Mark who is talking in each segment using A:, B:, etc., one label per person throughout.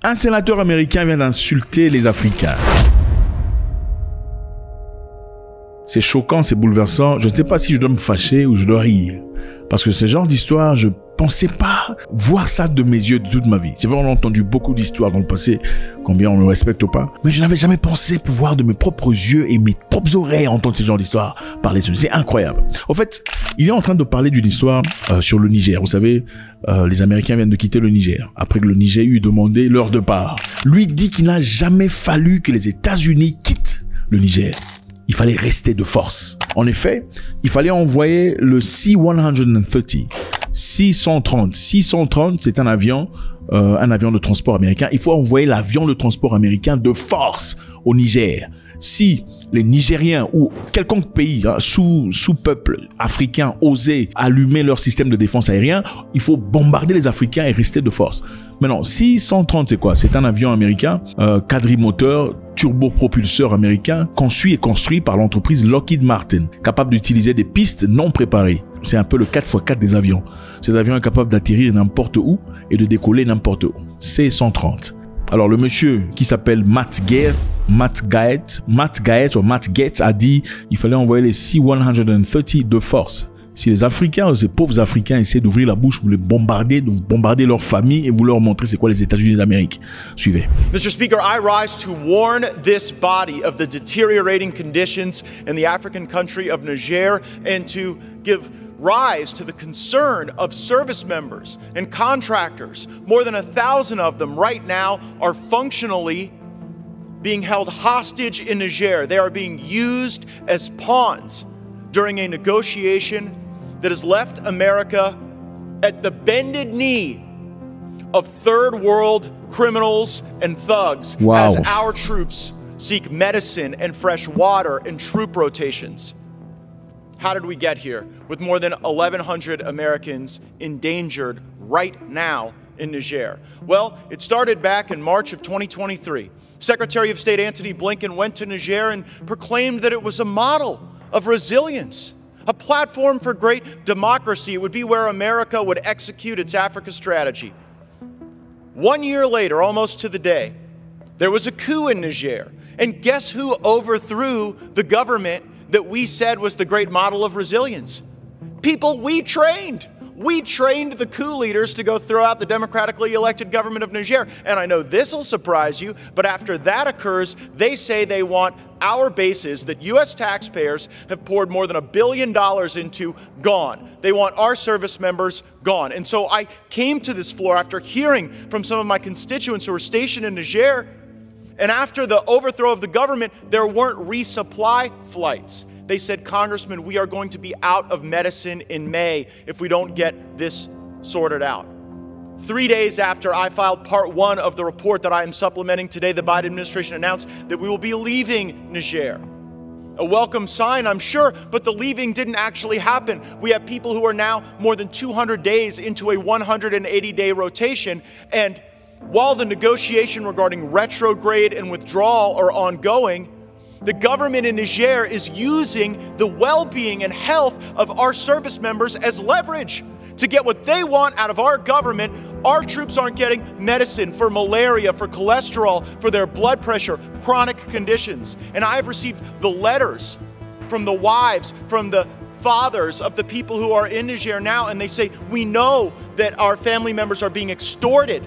A: Un sénateur américain vient d'insulter les Africains. C'est choquant, c'est bouleversant. Je ne sais pas si je dois me fâcher ou je dois rire. Parce que ce genre d'histoire, je pensais pas voir ça de mes yeux de toute ma vie. C'est vrai, on a entendu beaucoup d'histoires dans le passé, combien on ne respecte pas. Mais je n'avais jamais pensé pouvoir de mes propres yeux et mes propres oreilles entendre ce genre d'histoire parler. C'est incroyable. En fait, il est en train de parler d'une histoire sur le Niger. Vous savez, les Américains viennent de quitter le Niger après que le Niger eut demandé leur départ. Lui dit qu'il n'a jamais fallu que les États-Unis quittent le Niger. Il fallait rester de force. En effet, il fallait envoyer le C-130. 630. 630, c'est un avion de transport américain. Il faut envoyer l'avion de transport américain de force au Niger. Si les Nigériens ou quelconque pays, sous-peuple africain osaient allumer leur système de défense aérien, il faut bombarder les Africains et rester de force. Maintenant, 630, c'est quoi? C'est un avion américain, quadrimoteur, turbopropulseur américain, conçu et construit par l'entreprise Lockheed Martin, capable d'utiliser des pistes non préparées. C'est un peu le 4x4 des avions. Cet avion est capable d'atterrir n'importe où et de décoller n'importe où. C-130. Alors le monsieur qui s'appelle Matt Gaetz a dit il fallait envoyer les C-130 de force. Si les Africains, ces pauvres Africains essaient d'ouvrir la bouche, vous les bombardez, de bombarder leur famille et vous leur montrer c'est quoi les États-Unis d'Amérique. Suivez.
B: Mr. Speaker, I rise to warn this body of the deteriorating conditions in the African country of Niger and to give rise to the concern of service members and contractors. More than 1,000 of them right now are functionally being held hostage in Niger. They are being used as pawns during a negotiation that has left America at the bended knee of third world criminals and thugs as our troops seek medicine and fresh water and troop rotations. How did we get here with more than 1,100 Americans endangered right now in Niger? Well, it started back in March of 2023. Secretary of State Antony Blinken went to Niger and proclaimed that it was a model of resilience, a platform for great democracy. It would be where America would execute its Africa strategy. 1 year later, almost to the day, there was a coup in Niger. And guess who overthrew the government that we said was the great model of resilience? People we trained. We trained the coup leaders to go throw out the democratically elected government of Niger. And I know this will surprise you, but after that occurs, they say they want our bases that U.S. taxpayers have poured more than $1 billion into gone. They want our service members gone. And so I came to this floor after hearing from some of my constituents who were stationed in Niger. And after the overthrow of the government, there weren't resupply flights. They said, Congressman, we are going to be out of medicine in May if we don't get this sorted out. 3 days after I filed part 1 of the report that I am supplementing today, the Biden administration announced that we will be leaving Niger. A welcome sign, I'm sure, but the leaving didn't actually happen. We have people who are now more than 200 days into a 180-day rotation, and while the negotiation regarding retrograde and withdrawal are ongoing, the government in Niger is using the well-being and health of our service members as leverage to get what they want out of our government. Our troops aren't getting medicine for malaria, for cholesterol, for their blood pressure, chronic conditions. And I've received the letters from the wives, from the fathers of the people who are in Niger now, and they say, we know that our family members are being extorted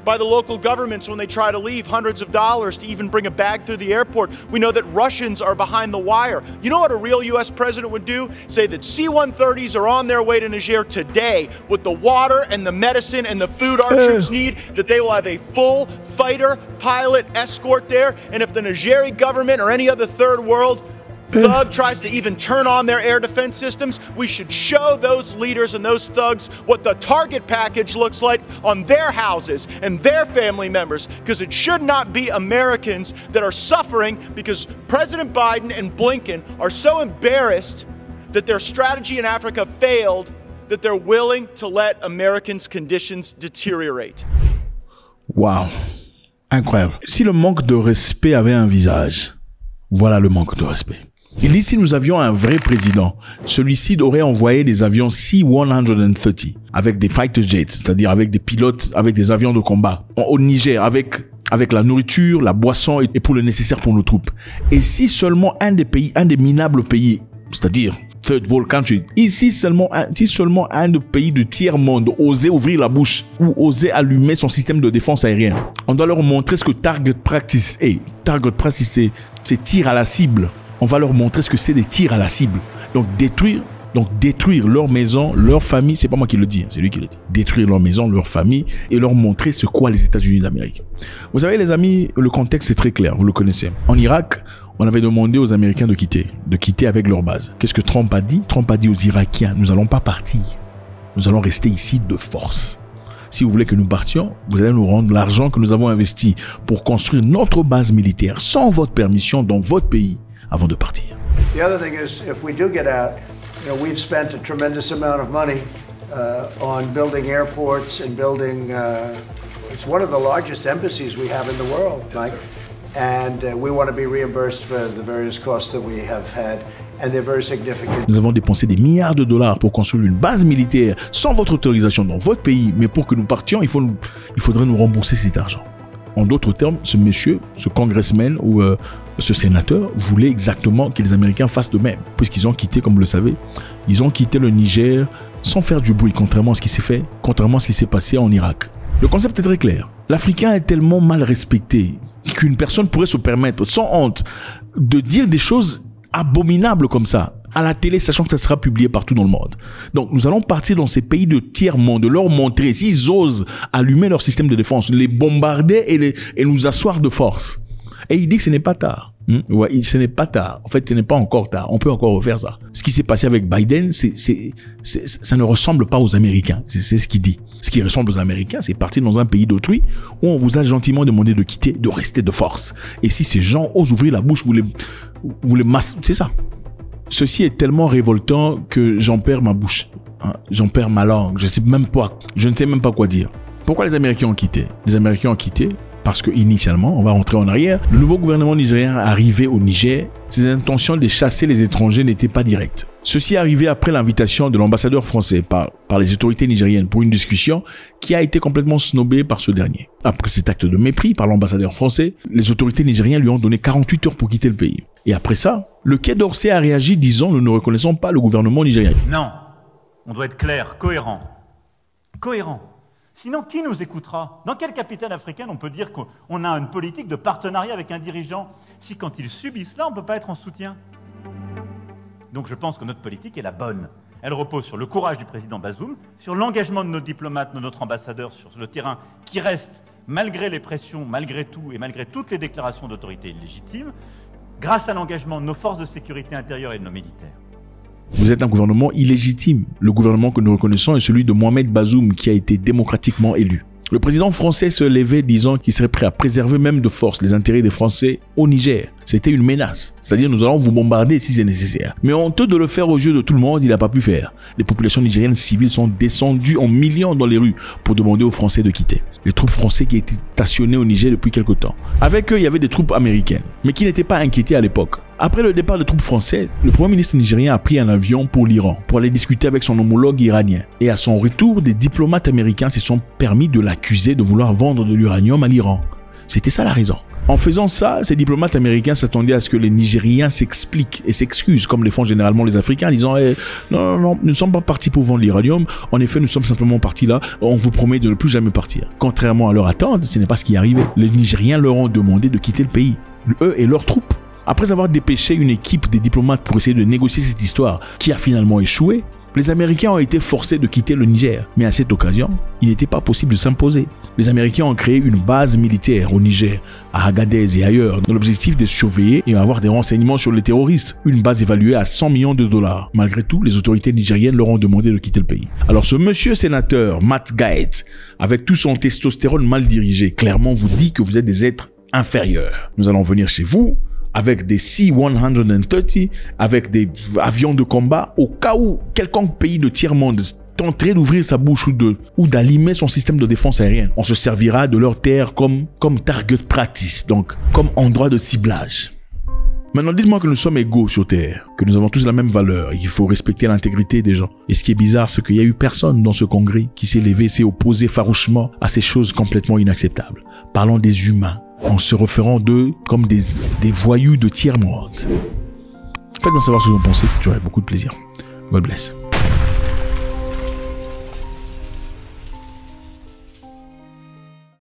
B: by the local governments when they try to leave, hundreds of dollars to even bring a bag through the airport. We know that Russians are behind the wire. You know what a real U.S. president would do? Say that C-130s are on their way to Niger today with the water and the medicine and the food our troops need, that they will have a full fighter pilot escort there. And if the Nigerian government or any other third world thug tries to even turn on their air defense systems, we should show those leaders and those thugs what the target package looks like on their houses and their family members, because it should not be Americans that are suffering because President Biden and Blinken are so embarrassed that their strategy in Africa failed that they're willing to let Americans' conditions deteriorate.
A: Wow, incroyable. Si le manque de respect avait un visage, voilà le manque de respect. Il dit si nous avions un vrai président, celui-ci aurait envoyé des avions C-130 avec des fighter jets, c'est-à-dire avec des pilotes, avec des avions de combat au Niger, avec la nourriture, la boisson et pour le nécessaire pour nos troupes. Et si seulement un des minables pays, c'est-à-dire Third World Country, si seulement un des pays du tiers-monde osait ouvrir la bouche ou osait allumer son système de défense aérienne, on doit leur montrer ce que Target Practice est. Target Practice, c'est tir à la cible. On va leur montrer ce que c'est des tirs à la cible. Donc détruire leur maison, leur famille, c'est pas moi qui le dis, c'est lui qui le dit. Détruire leur maison, leur famille et leur montrer ce qu'est les États-Unis d'Amérique. Vous savez les amis, le contexte est très clair, vous le connaissez. En Irak, on avait demandé aux Américains de quitter avec leur base. Qu'est-ce que Trump a dit? Trump a dit aux Irakiens, nous n'allons pas partir. Nous allons rester ici de force. Si vous voulez que nous partions, vous allez nous rendre l'argent que nous avons investi pour construire notre base militaire sans votre permission dans votre pays avant de partir.
C: The other thing is, if we do get out, we've spent a tremendous amount of money on building airports and building. It's one of the largest embassies we have in the world, Mike, and we want to be reimbursed for the various costs that we have had, and they're very significant.
A: Nous avons dépensé des milliards de dollars pour construire une base militaire sans votre autorisation dans votre pays, mais pour que nous partions, il faudrait nous rembourser cet argent. En d'autres termes, ce monsieur, ce congressman ou ce sénateur voulait exactement que les Américains fassent de même. Puisqu'ils ont quitté, comme vous le savez, ils ont quitté le Niger sans faire du bruit, contrairement à ce qui s'est fait, contrairement à ce qui s'est passé en Irak. Le concept est très clair. L'Africain est tellement mal respecté qu'une personne pourrait se permettre, sans honte, de dire des choses abominables comme ça à la télé, sachant que ça sera publié partout dans le monde. Donc, nous allons partir dans ces pays de tiers-monde, leur montrer, s'ils osent allumer leur système de défense, les bombarder et nous asseoir de force. Et il dit que ce n'est pas tard. Ouais, ce n'est pas tard. En fait, ce n'est pas encore tard. On peut encore refaire ça. Ce qui s'est passé avec Biden, ça ne ressemble pas aux Américains. C'est ce qu'il dit. Ce qui ressemble aux Américains, c'est partir dans un pays d'autrui où on vous a gentiment demandé de quitter, de rester de force. Et si ces gens osent ouvrir la bouche, vous les massez. C'est ça. Ceci est tellement révoltant que j'en perds ma bouche. J'en perds ma langue. Je ne sais même pas quoi dire. Pourquoi les Américains ont quitté? Les Américains ont quitté parce que initialement, on va rentrer en arrière, le nouveau gouvernement nigérien arrivé au Niger, ses intentions de chasser les étrangers n'étaient pas directes. Ceci est arrivé après l'invitation de l'ambassadeur français par les autorités nigériennes pour une discussion qui a été complètement snobée par ce dernier. Après cet acte de mépris par l'ambassadeur français, les autorités nigériennes lui ont donné 48 heures pour quitter le pays. Et après ça, le Quai d'Orsay a réagi disant « Nous ne reconnaissons pas le gouvernement nigérien ».
D: Non, on doit être clair, cohérent. Cohérent. Sinon, qui nous écoutera? Dans quelle capitale africaine on peut dire qu'on a une politique de partenariat avec un dirigeant si quand ils subissent cela, on ne peut pas être en soutien? Donc je pense que notre politique est la bonne. Elle repose sur le courage du président Bazoum, sur l'engagement de nos diplomates, de notre ambassadeur sur le terrain, qui reste, malgré les pressions, malgré tout et malgré toutes les déclarations d'autorité illégitimes, grâce à l'engagement de nos forces de sécurité intérieure et de nos militaires.
A: Vous êtes un gouvernement illégitime. Le gouvernement que nous reconnaissons est celui de Mohamed Bazoum qui a été démocratiquement élu. Le président français se levait disant qu'il serait prêt à préserver même de force les intérêts des Français au Niger. C'était une menace. C'est-à-dire nous allons vous bombarder si c'est nécessaire. Mais honteux de le faire aux yeux de tout le monde, il n'a pas pu faire. Les populations nigériennes civiles sont descendues en millions dans les rues pour demander aux Français de quitter. Les troupes françaises qui étaient stationnées au Niger depuis quelque temps. Avec eux, il y avait des troupes américaines, mais qui n'étaient pas inquiétées à l'époque. Après le départ des troupes françaises, le premier ministre nigérien a pris un avion pour l'Iran, pour aller discuter avec son homologue iranien. Et à son retour, des diplomates américains se sont permis de l'accuser de vouloir vendre de l'uranium à l'Iran. C'était ça la raison. En faisant ça, ces diplomates américains s'attendaient à ce que les Nigériens s'expliquent et s'excusent, comme les font généralement les Africains, en disant non, nous ne sommes pas partis pour vendre l'uranium. En effet, nous sommes simplement partis là. On vous promet de ne plus jamais partir. Contrairement à leur attente, ce n'est pas ce qui est arrivé. Les Nigériens leur ont demandé de quitter le pays, eux et leurs troupes. Après avoir dépêché une équipe de diplomates pour essayer de négocier cette histoire, qui a finalement échoué, les Américains ont été forcés de quitter le Niger. Mais à cette occasion, il n'était pas possible de s'imposer. Les Américains ont créé une base militaire au Niger, à Agadez et ailleurs, dans l'objectif de surveiller et avoir des renseignements sur les terroristes. Une base évaluée à 100 millions de dollars. Malgré tout, les autorités nigériennes leur ont demandé de quitter le pays. Alors ce monsieur sénateur, Matt Gaetz, avec tout son testostérone mal dirigé, clairement vous dit que vous êtes des êtres inférieurs. Nous allons venir chez vous avec des C-130, avec des avions de combat, au cas où quelconque pays de tiers-monde tenterait d'ouvrir sa bouche ou d'allumer son système de défense aérienne. On se servira de leur terre comme target practice, donc comme endroit de ciblage. Maintenant, dites-moi que nous sommes égaux sur Terre, que nous avons tous la même valeur et qu'il faut respecter l'intégrité des gens. Et ce qui est bizarre, c'est qu'il n'y a eu personne dans ce congrès qui s'est levé, s'est opposé farouchement à ces choses complètement inacceptables. Parlons des humains, en se référant d'eux comme des voyous de tiers-monde. Faites-moi savoir ce que vous en pensez, c'est toujours avec beaucoup de plaisir. God bless.